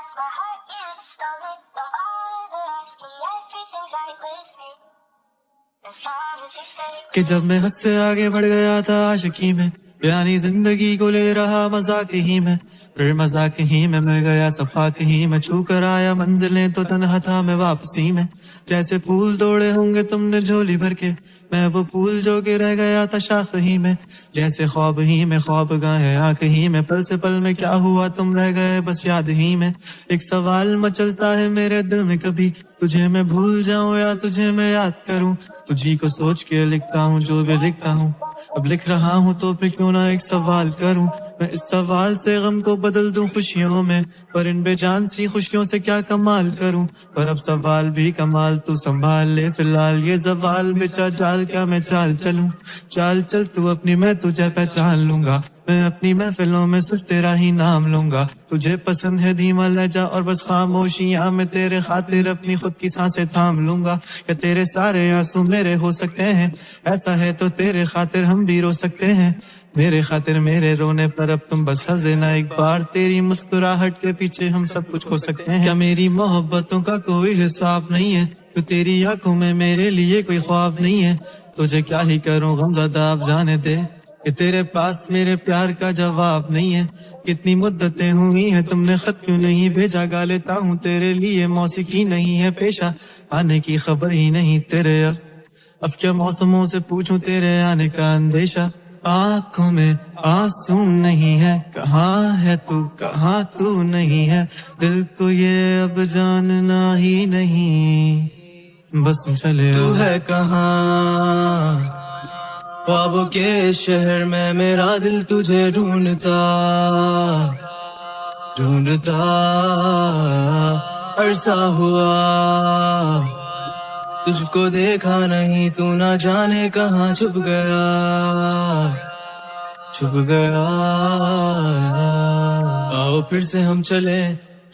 lost my heart, you just stole it. Don't bother asking, everything's right with me as long as you stay. कि जब मैं हद से आगे बढ़ गया था आशिकी में, यानी जिंदगी को ले रहा मजाक ही में, फिर मजाक ही में मिल गया सफाक ही में, छू कर आया मंजिलें तो तन्हा था मैं वापसी में। जैसे फूल तोड़े होंगे तुमने झोली भर के, मैं वो फूल जो के रह गया था शाख ही में। जैसे ख्वाब ही में ख्वाब गाए आंख ही में, पल से पल में क्या हुआ तुम रह गए बस याद ही में। एक सवाल मचलता है मेरे दिल में, कभी तुझे मैं भूल जाऊं या तुझे मैं याद करूं। तुझी को सोच के लिखता हूँ जो भी लिखता हूँ, अब लिख रहा हूँ तो फिर क्यों ना एक सवाल करूं। मैं इस सवाल से गम को बदल दूं खुशियों में, पर इन बेजान सी खुशियों से क्या कमाल करूं। पर अब सवाल भी कमाल तू संभाल ले, फिलहाल ये सवाल बेचा जाल क्या मैं चाल चलूं। चाल चल तू अपनी, मैं तुझे पहचान लूंगा, मैं अपनी महफिलों में सिर्फ तेरा ही नाम लूंगा। तुझे पसंद है धीमा लहजा और बस खामोशियां, मैं तेरे खातिर अपनी खुद की सांसें थाम लूंगा। क्या तेरे सारे आंसू मेरे हो सकते हैं, ऐसा है तो तेरे खातिर हम भी रो सकते हैं। मेरे खातिर मेरे रोने पर अब तुम बस हंस देना एक बार, तेरी मुस्कुराहट के पीछे हम सब कुछ हो सकते हैं। क्या मेरी मोहब्बतों का कोई हिसाब नहीं है, तो तेरी आंखों में मेरे लिए कोई ख्वाब नहीं है। तुझे क्या ही करूं गमज़दा अब जाने दे, कि तेरे पास मेरे प्यार का जवाब नहीं है। कितनी मुद्दतें हुई हैं तुमने खत क्यों नहीं भेजा, गा लेता हूँ तेरे लिए मौसीकी नहीं है पेशा, आने की खबर ही नहीं तेरे। अब क्या मौसमों से पूछूं तेरे आने का अंदेशा, आँखों में आंसू नहीं है, कहाँ है तू कहाँ तू नहीं है। दिल को ये अब जानना ही नहीं, बस तुम चले तू है कहाँ। ख्वाबों के शहर में मेरा दिल तुझे ढूंढता ढूंढता अरसा हुआ, तुझको देखा नहीं तू ना जाने कहाँ छुप गया छुप गया। आओ फिर से हम चले,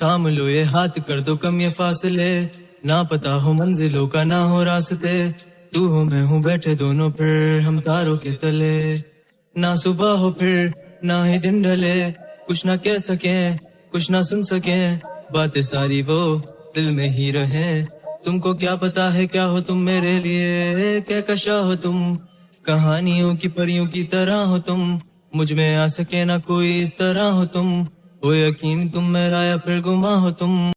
थाम लो ये हाथ, कर दो कम ये फासले, ना पता हो मंजिलों का ना हो रास्ते। तू हो मैं हूँ बैठे दोनों फिर हम तारों के तले, ना सुबह हो फिर ना ही दिन ढले, कुछ ना कह सके कुछ ना सुन सके, बातें सारी वो दिल में ही रहे। तुमको क्या पता है क्या हो तुम मेरे लिए, क्या कशा हो तुम, कहानियों की परियों की तरह हो तुम, मुझ में आ सके ना कोई इस तरह हो तुम। हो यकीन तुम मेरा या फिर गुमा हो तुम।